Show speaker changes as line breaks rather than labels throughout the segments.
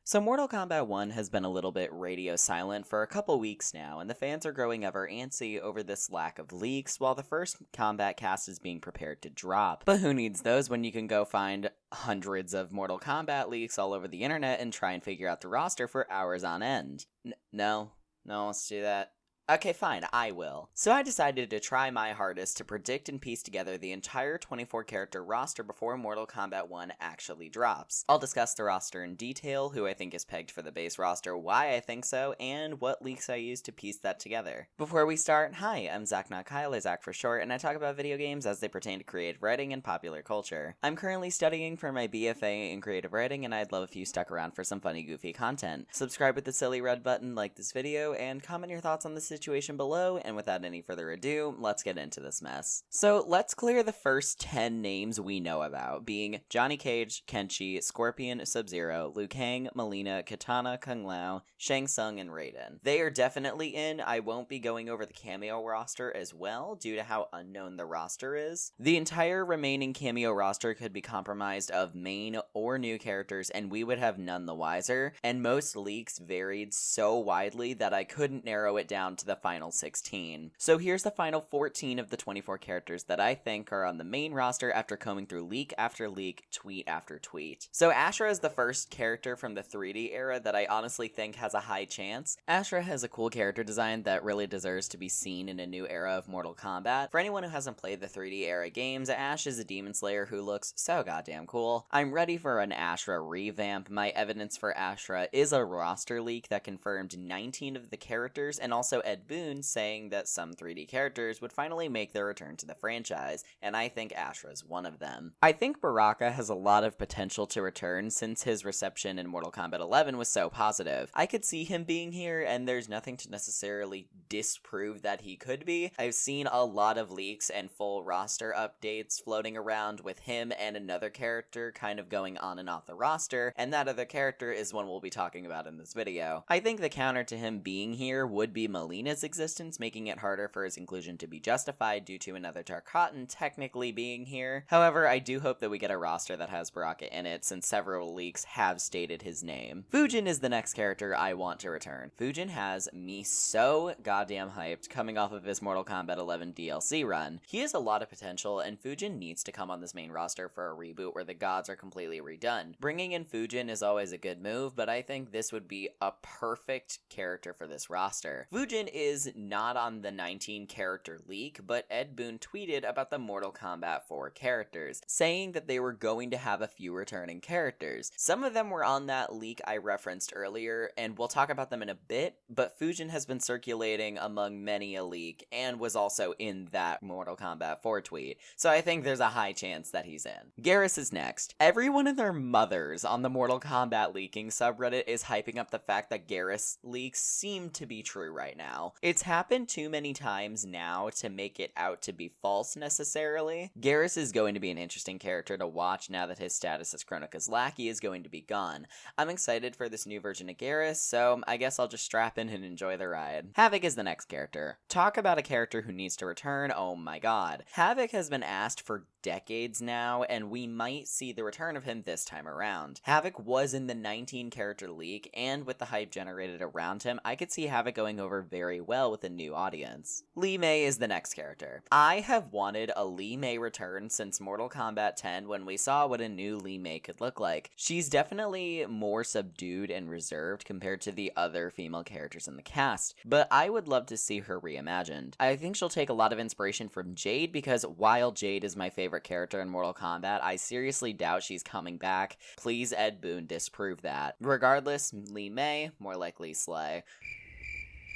So Mortal Kombat 1 has been a little bit radio silent for a couple weeks now, and the fans are growing ever antsy over this lack of leaks, while the first combat cast is being prepared to drop. But who needs those when you can go find hundreds of Mortal Kombat leaks all over the internet and try and figure out the roster for hours on end? No, let's do that. Okay, fine, I will. So I decided to try my hardest to predict and piece together the entire 24-character roster before Mortal Kombat 1 actually drops. I'll discuss the roster in detail, who I think is pegged for the base roster, why I think so, and what leaks I used to piece that together. Before we start, hi, I'm Zak Not Kyle, or Zak for short, and I talk about video games as they pertain to creative writing and popular culture. I'm currently studying for my BFA in creative writing, and I'd love if you stuck around for some funny, goofy content. Subscribe with the silly red button, like this video, and comment your thoughts on the situation below, and without any further ado, let's get into this mess. So let's clear the first 10 names we know about, being Johnny Cage, Kenshi, Scorpion, Sub-Zero, Liu Kang, Mileena, Kitana, Kung Lao, Shang Tsung, and Raiden. They are definitely in. I won't be going over the cameo roster as well, due to how unknown the roster is. The entire remaining cameo roster could be comprised of main or new characters, and we would have none the wiser, and most leaks varied so widely that I couldn't narrow it down to the final 16. So here's the final 14 of the 24 characters that I think are on the main roster after combing through leak after leak, tweet after tweet. So Ashrah is the first character from the 3D era that I honestly think has a high chance. Ashrah has a cool character design that really deserves to be seen in a new era of Mortal Kombat. For anyone who hasn't played the 3D era games, Ash is a demon slayer who looks so goddamn cool. I'm ready for an Ashrah revamp. My evidence for Ashrah is a roster leak that confirmed 19 of the characters, and also Ed Boon saying that some 3D characters would finally make their return to the franchise, and I think Ashrah's one of them. I think Baraka has a lot of potential to return since his reception in Mortal Kombat 11 was so positive. I could see him being here, and there's nothing to necessarily disprove that he could be. I've seen a lot of leaks and full roster updates floating around with him and another character kind of going on and off the roster, and that other character is one we'll be talking about in this video. I think the counter to him being here would be Mileena's existence, making it harder for his inclusion to be justified due to another Tarkatan technically being here. However, I do hope that we get a roster that has Baraka in it, since several leaks have stated his name. Fujin is the next character I want to return. Fujin has me so goddamn hyped coming off of his Mortal Kombat 11 DLC run. He has a lot of potential, and Fujin needs to come on this main roster for a reboot where the gods are completely redone. Bringing in Fujin is always a good move, but I think this would be a perfect character for this roster. Fujin is not on the 19 character leak, but Ed Boon tweeted about the Mortal Kombat 4 characters, saying that they were going to have a few returning characters. Some of them were on that leak I referenced earlier, and we'll talk about them in a bit, but Fujin has been circulating among many a leak, and was also in that Mortal Kombat 4 tweet, so I think there's a high chance that he's in. Garrus is next. Everyone and their mothers on the Mortal Kombat leaking subreddit is hyping up the fact that Garrus leaks seem to be true right now. It's happened too many times now to make it out to be false necessarily. Garrus is going to be an interesting character to watch now that his status as Kronika's lackey is going to be gone. I'm excited for this new version of Garrus, so I guess I'll just strap in and enjoy the ride. Havik is the next character. Talk about a character who needs to return, oh my god. Havik has been asked for decades now, and we might see the return of him this time around. Havik was in the 19 character leak, and with the hype generated around him, I could see Havik going over very well with a new audience. Li Mei is the next character. I have wanted a Li Mei return since Mortal Kombat 10 when we saw what a new Li Mei could look like. She's definitely more subdued and reserved compared to the other female characters in the cast, but I would love to see her reimagined. I think she'll take a lot of inspiration from Jade, because while Jade is my favorite character in Mortal Kombat, I seriously doubt she's coming back. Please, Ed Boon, disprove that. Regardless, Li Mei, more likely Slay.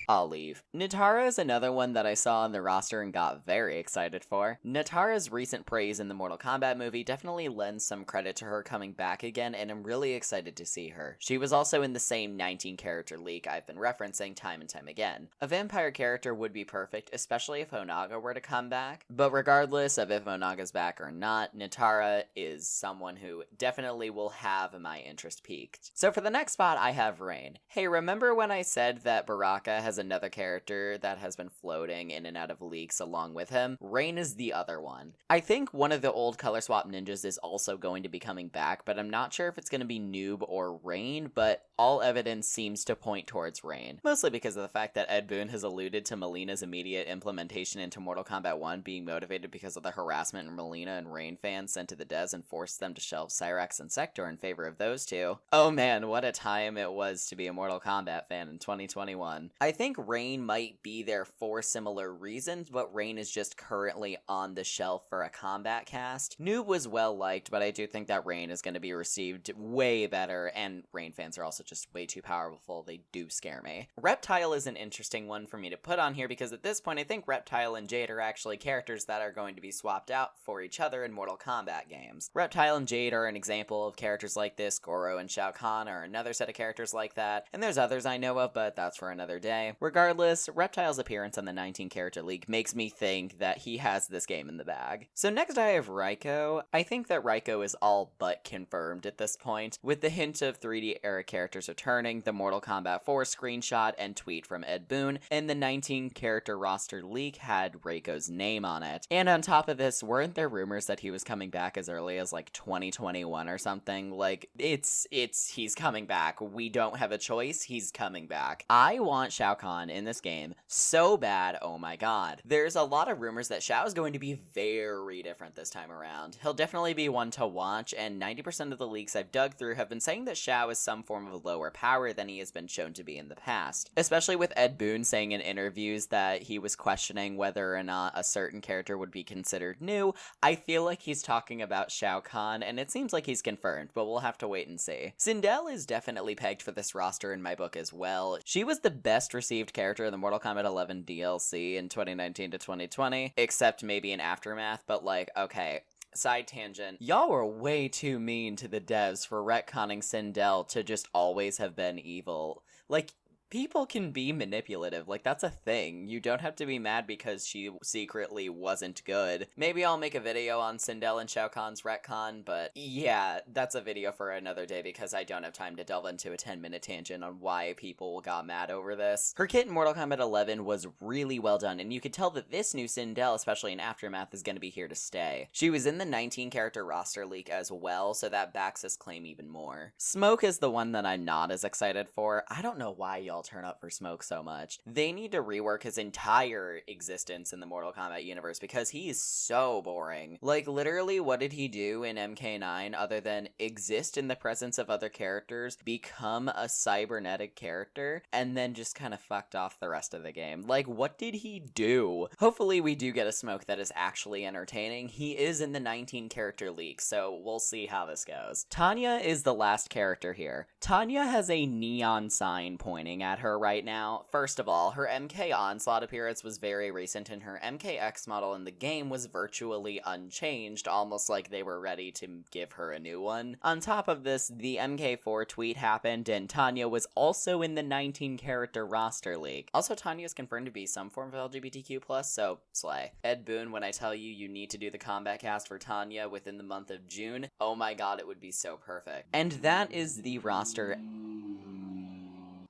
I'll leave. Nitara is another one that I saw on the roster and got very excited for. Nitara's recent praise in the Mortal Kombat movie definitely lends some credit to her coming back again, and I'm really excited to see her. She was also in the same 19 character leak I've been referencing time and time again. A vampire character would be perfect, especially if Onaga were to come back, but regardless of if Onaga's back or not, Nitara is someone who definitely will have my interest piqued. So for the next spot, I have Rain. Hey, remember when I said that Baraka has has another character that has been floating in and out of leaks along with him. Rain is the other one. I think one of the old color swap ninjas is also going to be coming back, but I'm not sure if it's going to be Noob or Rain, but all evidence seems to point towards Rain. Mostly because of the fact that Ed Boon has alluded to Melina's immediate implementation into Mortal Kombat 1 being motivated because of the harassment Melina and Rain fans sent to the devs and forced them to shelve Cyrax and Sector in favor of those two. Oh man, what a time it was to be a Mortal Kombat fan in 2021. I think Rain might be there for similar reasons, but Rain is just currently on the shelf for a combat cast. Noob was well liked, but I do think that Rain is going to be received way better, and Rain fans are also just way too powerful. They do scare me. Reptile is an interesting one for me to put on here because at this point I think Reptile and Jade are actually characters that are going to be swapped out for each other in Mortal Kombat games. Reptile and Jade are an example of characters like this. Goro and Shao Kahn are another set of characters like that, and there's others I know of, but that's for another day. Regardless, Reptile's appearance on the 19-character league makes me think that he has this game in the bag. So next I have Raiko. I think that Raiko is all but confirmed at this point, with the hint of 3D era characters returning, the Mortal Kombat 4 screenshot and tweet from Ed Boon, and the 19-character roster leak had Raiko's name on it. And on top of this, weren't there rumors that he was coming back as early as like 2021 or something? Like, he's coming back. We don't have a choice. He's coming back. I want Shao Kahn in this game so bad. Oh my god. There's a lot of rumors that Shao is going to be very different this time around. He'll definitely be one to watch, and 90% of the leaks I've dug through have been saying that Shao is some form of lower power than he has been shown to be in the past. Especially with Ed Boon saying in interviews that he was questioning whether or not a certain character would be considered new. I feel like he's talking about Shao Kahn, and it seems like he's confirmed, but we'll have to wait and see. Sindel is definitely pegged for this roster in my book as well. She was the best received character in the Mortal Kombat 11 DLC in 2019 to 2020, except maybe in Aftermath, but like, okay. Side tangent. Y'all were way too mean to the devs for retconning Sindel to just always have been evil. Like, people can be manipulative, like that's a thing. You don't have to be mad because she secretly wasn't good. Maybe I'll make a video on Sindel and Shao Kahn's retcon, but yeah, that's a video for another day because I don't have time to delve into a 10-minute tangent on why people got mad over this. Her kit in Mortal Kombat 11 was really well done, and you could tell that this new Sindel, especially in Aftermath, is going to be here to stay. She was in the 19-character roster leak as well, so that backs this claim even more. Smoke is the one that I'm not as excited for. I don't know why y'all turn up for Smoke so much. They need to rework his entire existence in the Mortal Kombat universe because he's so boring. Like, literally, what did he do in MK9 other than exist in the presence of other characters, become a cybernetic character, and then just kind of fucked off the rest of the game? Like, what did he do? Hopefully we do get a Smoke that is actually entertaining. He is in the 19-character leak, so we'll see how this goes. Tanya is the last character here. Tanya has a neon sign pointing at her right now. First of all, her MK Onslaught appearance was very recent, and her MKX model in the game was virtually unchanged, almost like they were ready to give her a new one. On top of this, the MK4 tweet happened, and Tanya was also in the 19-character roster leak. Also, Tanya is confirmed to be some form of LGBTQ+, so slay. Ed Boon, when I tell you need to do the combat cast for Tanya within the month of June, oh my god, it would be so perfect. And that is the roster.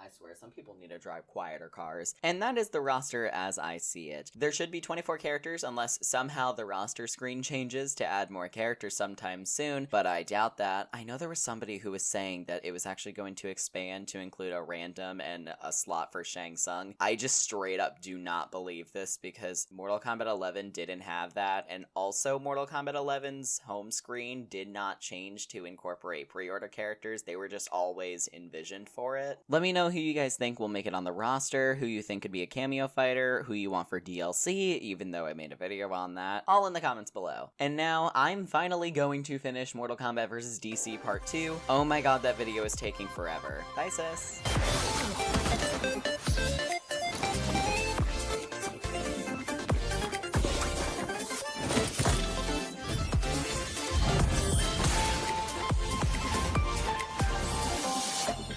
I swear, some people need to drive quieter cars. And that is the roster as I see it. There should be 24 characters unless somehow the roster screen changes to add more characters sometime soon, but I doubt that. I know there was somebody who was saying that it was actually going to expand to include a random and a slot for Shang Tsung. I just straight up do not believe this because Mortal Kombat 11 didn't have that, and also Mortal Kombat 11's home screen did not change to incorporate pre-order characters. They were just always envisioned for it. Let me know who you guys think will make it on the roster, who you think could be a cameo fighter, who you want for DLC, even though I made a video on that, all in the comments below. And now, I'm finally going to finish Mortal Kombat vs. DC Part 2. Oh my god, that video is taking forever. Bye, sis!